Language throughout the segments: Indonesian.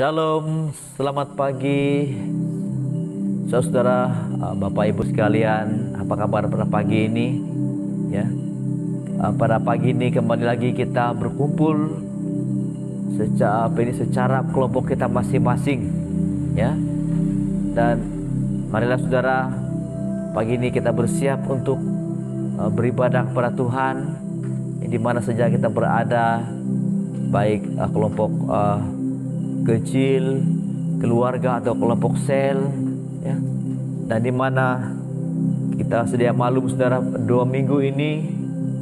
Shalom, selamat pagi saudara, Bapak Ibu sekalian. Apa kabar pada pagi ini? Ya, pada pagi ini kembali lagi kita berkumpul secara kelompok kita masing-masing, ya. Dan marilah saudara, pagi ini kita bersiap untuk beribadah kepada Tuhan, di mana saja kita berada, baik kelompok kecil, keluarga atau kelompok sel, ya. Dan di mana kita sedia maklum saudara, 2 minggu ini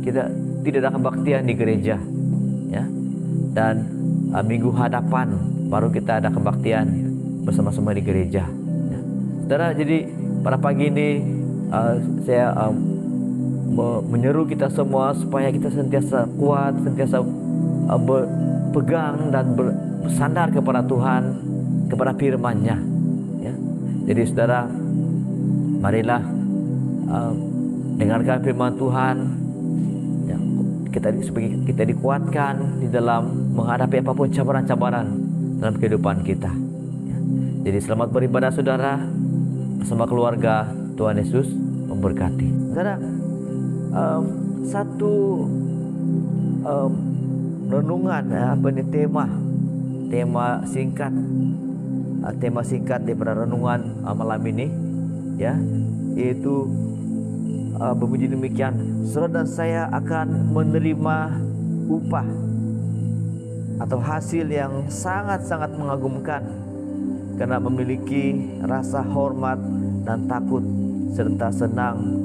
kita tidak ada kebaktian di gereja, ya. Dan minggu hadapan baru kita ada kebaktian bersama-sama di gereja, ya. Saudara, jadi pada pagi ini saya menyeru kita semua supaya kita sentiasa kuat, sentiasa berpegang dan bersandar kepada Tuhan, kepada firman-Nya, ya. Jadi saudara, marilah dengarkan firman Tuhan, ya. Kita dikuatkan di dalam menghadapi apapun cabaran-cabaran dalam kehidupan kita, ya. Jadi selamat beribadah saudara bersama keluarga. Tuhan Yesus memberkati. Saudara, satu renungan, tema singkat daripada renungan malam ini, ya, yaitu berbunyi demikian: saudara dan saya akan menerima upah atau hasil yang sangat-sangat mengagumkan karena memiliki rasa hormat dan takut serta senang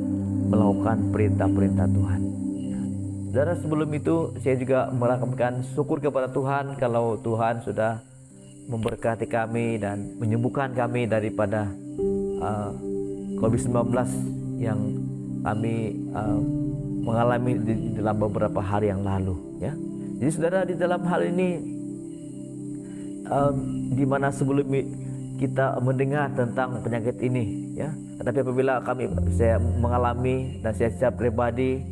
melakukan perintah-perintah Tuhan. Saudara, sebelum itu saya juga melakukan syukur kepada Tuhan kalau Tuhan sudah memberkati kami dan menyembuhkan kami daripada COVID-19 yang kami mengalami di dalam beberapa hari yang lalu, ya. Jadi saudara, di dalam hal ini di mana sebelum kita mendengar tentang penyakit ini, ya, tetapi apabila saya mengalami dan saya secara pribadi,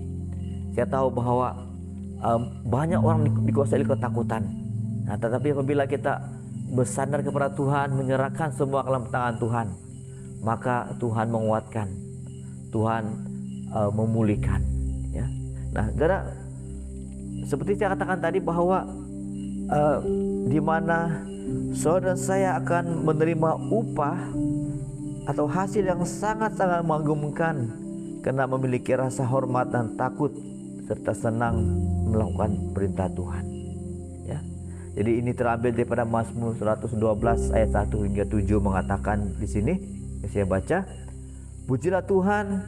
saya tahu bahwa banyak orang dikuasai ketakutan. Nah, tetapi apabila kita bersandar kepada Tuhan, menyerahkan semua ke dalam tangan Tuhan, maka Tuhan menguatkan, Tuhan memulihkan, ya. Nah, saudara, seperti saya katakan tadi bahwa di mana saudara saya akan menerima upah atau hasil yang sangat-sangat mengagumkan karena memiliki rasa hormat dan takut serta senang melakukan perintah Tuhan, ya. Jadi ini terambil daripada Mazmur 112 ayat 1 hingga 7 mengatakan di sini, saya baca: pujilah Tuhan,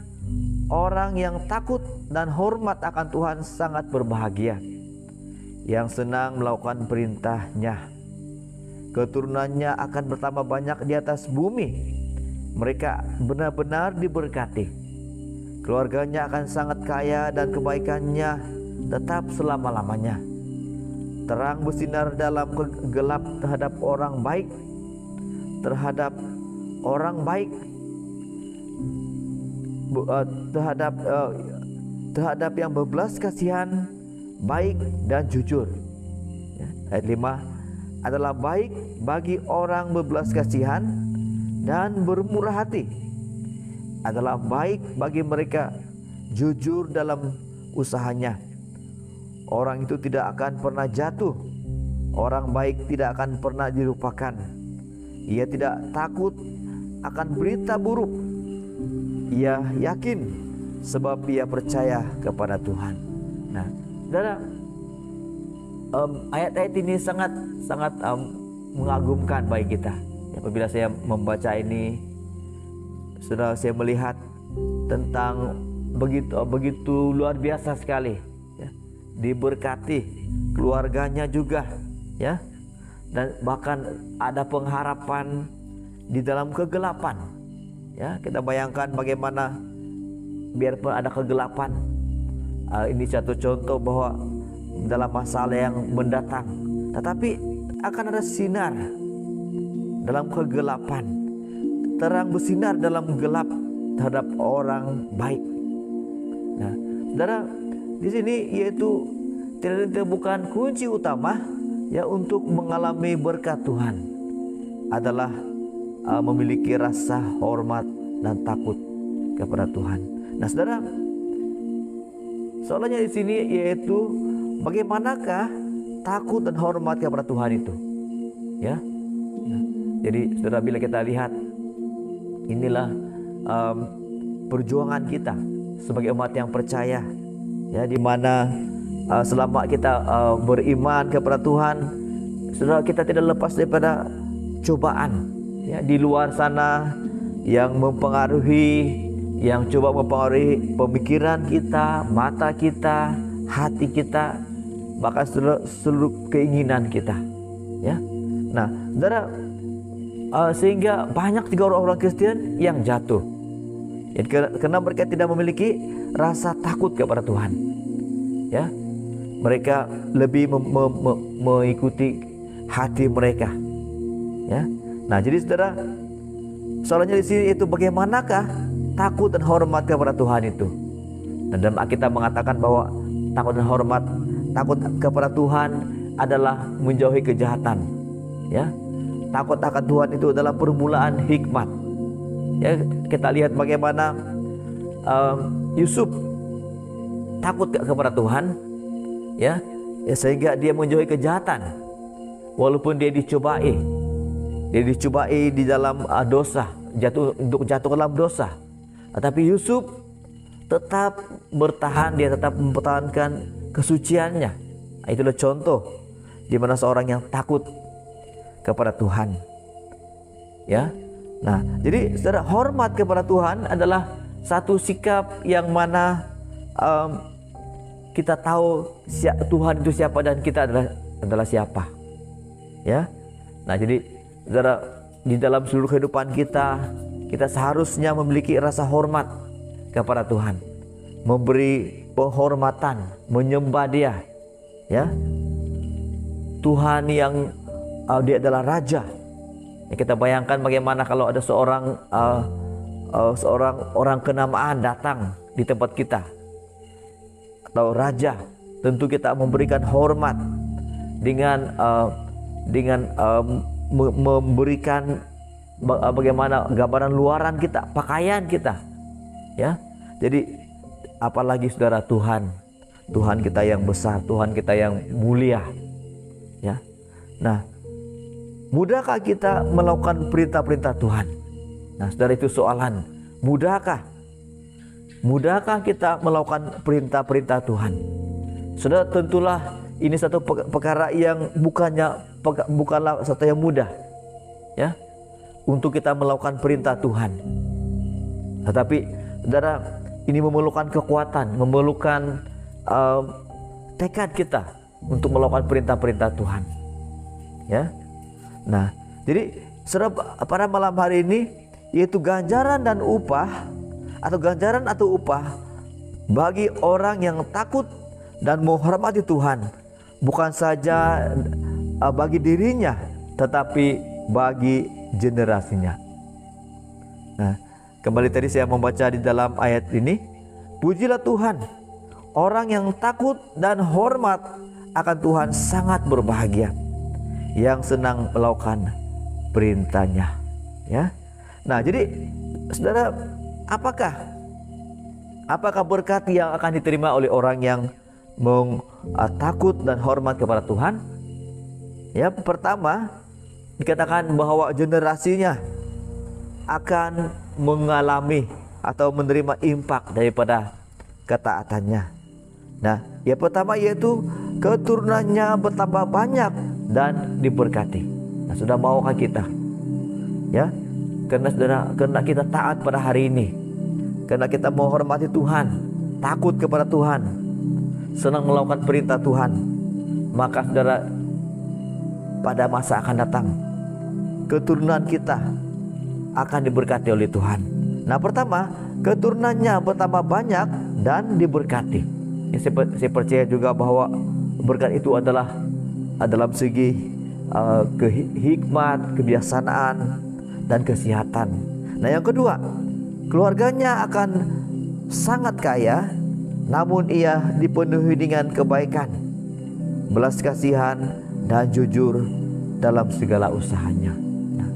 orang yang takut dan hormat akan Tuhan sangat berbahagia, yang senang melakukan perintah-Nya. Keturunannya akan bertambah banyak di atas bumi, mereka benar-benar diberkati. Keluarganya akan sangat kaya dan kebaikannya tetap selama-lamanya. Terang bersinar dalam gelap terhadap orang baik, terhadap yang berbelas kasihan, baik dan jujur, ya. Ayat 5: adalah baik bagi orang berbelas kasihan dan bermurah hati, adalah baik bagi mereka jujur dalam usahanya. Orang itu tidak akan pernah jatuh, orang baik tidak akan pernah dilupakan. Ia tidak takut akan berita buruk, ia yakin sebab ia percaya kepada Tuhan. Nah, saudara, ayat-ayat ini sangat mengagumkan bagi kita. Apabila saya membaca ini, saudara, saya melihat tentang begitu luar biasa sekali, ya. Diberkati keluarganya juga, ya, dan bahkan ada pengharapan di dalam kegelapan, ya. Kita bayangkan bagaimana biarpun ada kegelapan, ini satu contoh bahwa dalam masalah yang mendatang, tetapi akan ada sinar dalam kegelapan, terang bersinar dalam gelap terhadap orang baik. Nah, saudara, di sini yaitu bukan kunci utama, ya, untuk mengalami berkat Tuhan. adalah memiliki rasa hormat dan takut kepada Tuhan. Nah, saudara, soalnya di sini yaitu bagaimanakah takut dan hormat kepada Tuhan itu, ya. Jadi, saudara, bila kita lihat, inilah perjuangan kita sebagai umat yang percaya, ya, di mana selama kita beriman kepada Tuhan, saudara, kita tidak lepas daripada cobaan, ya, di luar sana yang mempengaruhi, yang coba mempengaruhi pemikiran kita, mata kita, hati kita, bahkan seluruh keinginan kita, ya. Nah, saudara, sehingga banyak juga orang-orang Kristen yang jatuh, ya, karena mereka tidak memiliki rasa takut kepada Tuhan, ya. Mereka lebih mengikuti hati mereka, ya. Nah, jadi saudara, soalnya di sini itu bagaimanakah takut dan hormat kepada Tuhan itu. Dan dalam Alkitab mengatakan bahwa takut dan hormat, takut kepada Tuhan adalah menjauhi kejahatan, ya. Takut akan Tuhan itu adalah permulaan hikmat, ya. Kita lihat bagaimana Yusuf takut kepada Tuhan, ya, sehingga dia menjauhi kejahatan walaupun dia dicobai di dalam dosa, jatuh ke dalam dosa. Tetapi Yusuf tetap bertahan, dia tetap mempertahankan kesuciannya. Nah, itulah contoh di mana seorang yang takut kepada Tuhan, ya. Nah, jadi saudara, hormat kepada Tuhan adalah satu sikap yang mana kita tahu Tuhan itu siapa dan kita adalah siapa, ya. Nah, jadi saudara, di dalam seluruh kehidupan kita seharusnya memiliki rasa hormat kepada Tuhan, memberi penghormatan, menyembah Dia, ya. Tuhan yang Dia adalah Raja. Ya, kita bayangkan bagaimana kalau ada seorang orang kenamaan datang di tempat kita, atau raja, tentu kita memberikan hormat dengan memberikan bagaimana gambaran luaran kita, pakaian kita, ya. Jadi apalagi saudara, Tuhan kita yang besar, Tuhan kita yang mulia, ya. Nah, mudahkah kita melakukan perintah-perintah Tuhan? Nah, saudara, itu soalan. Mudahkah kita melakukan perintah-perintah Tuhan? Saudara, tentulah ini satu perkara yang bukanlah satu yang mudah, ya, untuk kita melakukan perintah Tuhan. Tetapi saudara, ini memerlukan kekuatan, memerlukan tekad kita untuk melakukan perintah-perintah Tuhan, ya. Nah, jadi saudara, pada malam hari ini, yaitu ganjaran atau upah bagi orang yang takut dan menghormati Tuhan, bukan saja bagi dirinya, tetapi bagi generasinya. Nah, kembali tadi saya membaca di dalam ayat ini, pujilah Tuhan, orang yang takut dan hormat akan Tuhan sangat berbahagia, yang senang melakukan perintahnya, ya. Nah, jadi saudara, apakah berkat yang akan diterima oleh orang yang takut dan hormat kepada Tuhan? Ya, pertama dikatakan bahwa generasinya akan mengalami atau menerima impak daripada ketaatannya. Nah, yang pertama yaitu keturunannya bertambah banyak dan diberkati. Nah, sudah maukah kita, ya? Karena kita taat pada hari ini, karena kita menghormati Tuhan, takut kepada Tuhan, senang melakukan perintah Tuhan, maka saudara, pada masa akan datang keturunan kita akan diberkati oleh Tuhan. Nah, pertama, keturunannya bertambah banyak dan diberkati. Ya, saya percaya juga bahwa berkat itu adalah dalam segi hikmat, kebijaksanaan, dan kesehatan. Nah, yang kedua, keluarganya akan sangat kaya, namun ia dipenuhi dengan kebaikan, belas kasihan, dan jujur dalam segala usahanya. Nah,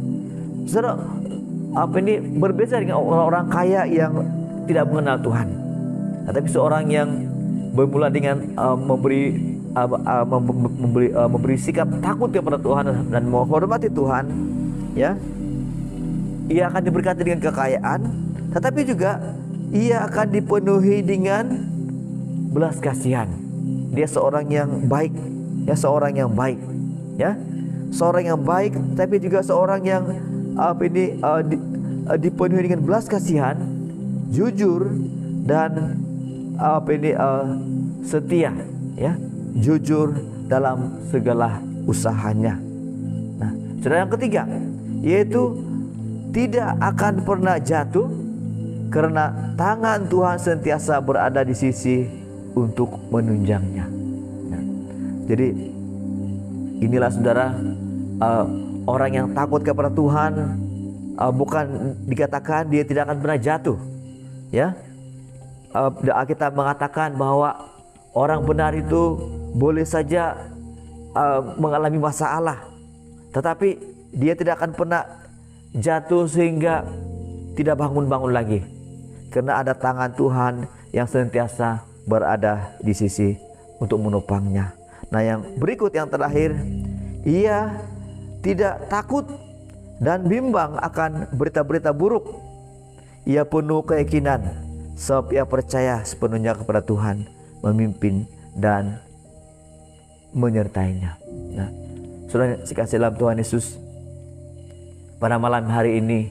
Saudara, berbeda dengan orang-orang kaya yang tidak mengenal Tuhan. Tetapi seorang yang bermula dengan memberi sikap takut kepada Tuhan dan menghormati Tuhan, ya, ia akan diberkati dengan kekayaan, tetapi juga ia akan dipenuhi dengan belas kasihan. Dia seorang yang baik, ya, seorang yang baik, ya, seorang yang baik, tapi juga seorang yang dipenuhi dengan belas kasihan, jujur, dan setia, ya, jujur dalam segala usahanya. Nah, saudara, yang ketiga yaitu tidak akan pernah jatuh karena tangan Tuhan senantiasa berada di sisi untuk menunjangnya. Nah, jadi inilah saudara, orang yang takut kepada Tuhan, bukan dikatakan dia tidak akan pernah jatuh, ya. Kita mengatakan bahwa orang benar itu boleh saja mengalami masalah, tetapi dia tidak akan pernah jatuh sehingga tidak bangun-bangun lagi, karena ada tangan Tuhan yang senantiasa berada di sisi untuk menopangnya. Nah, yang berikut, yang terakhir, ia tidak takut dan bimbang akan berita-berita buruk. Ia penuh keyakinan sebab ia percaya sepenuhnya kepada Tuhan, memimpin dan menyertainya. Nah, saudara dikasihi dalam Tuhan Yesus, pada malam hari ini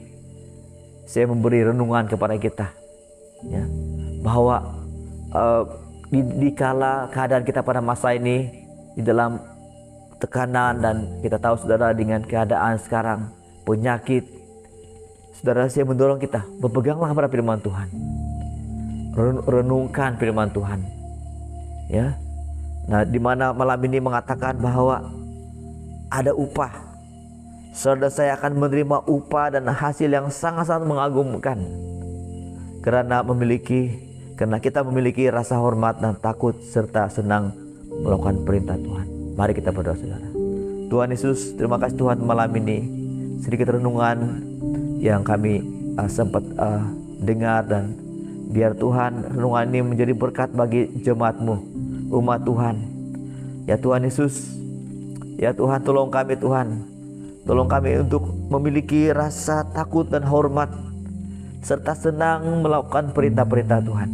saya memberi renungan kepada kita, ya, bahwa di kala keadaan kita pada masa ini di dalam tekanan, dan kita tahu saudara dengan keadaan sekarang penyakit, saudara, saya mendorong kita berpeganglah pada firman Tuhan, renungkan firman Tuhan, ya. Nah, di mana malam ini mengatakan bahwa ada upah. Saudara, saya akan menerima upah dan hasil yang sangat-sangat mengagumkan karena kita memiliki rasa hormat dan takut serta senang melakukan perintah Tuhan. Mari kita berdoa, saudara. Tuhan Yesus, terima kasih Tuhan, malam ini sedikit renungan yang kami sempat dengar, dan biar Tuhan renungan ini menjadi berkat bagi jemaat-Mu, umat Tuhan. Ya Tuhan Yesus, ya Tuhan, tolong kami Tuhan, tolong kami untuk memiliki rasa takut dan hormat serta senang melakukan perintah-perintah Tuhan.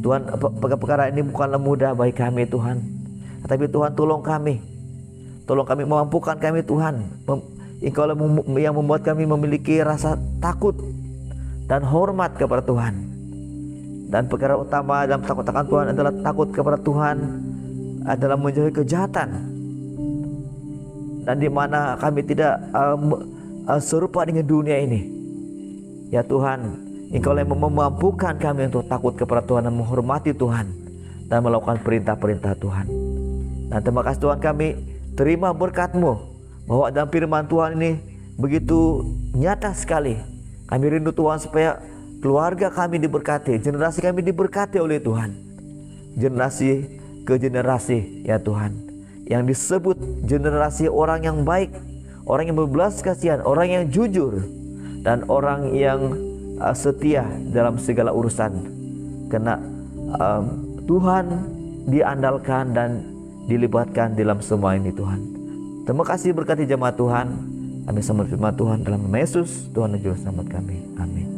Tuhan, perkara ini bukanlah mudah bagi kami Tuhan, tetapi Tuhan tolong kami, mampukan kami Tuhan. Engkau yang membuat kami memiliki rasa takut dan hormat kepada Tuhan. Dan perkara utama dalam takut akan Tuhan adalah takut kepada Tuhan adalah menjauhi kejahatan, dan di mana kami tidak serupa dengan dunia ini. Ya Tuhan, Engkau yang memampukan kami untuk takut kepada Tuhan dan menghormati Tuhan dan melakukan perintah-perintah Tuhan. Dan terima kasih Tuhan, kami terima berkat-Mu bahwa dalam firman Tuhan ini begitu nyata sekali. Kami rindu Tuhan supaya keluarga kami diberkati, generasi kami diberkati oleh Tuhan, generasi ke generasi, ya Tuhan, yang disebut generasi orang yang baik, orang yang berbelas kasihan, orang yang jujur, dan orang yang setia dalam segala urusan, karena Tuhan diandalkan dan dilibatkan dalam semua ini Tuhan. Terima kasih, berkati jemaat Tuhan. Kami sambut firman Tuhan dalam nama Yesus, Tuhan dan Juru Selamat kami. Amin.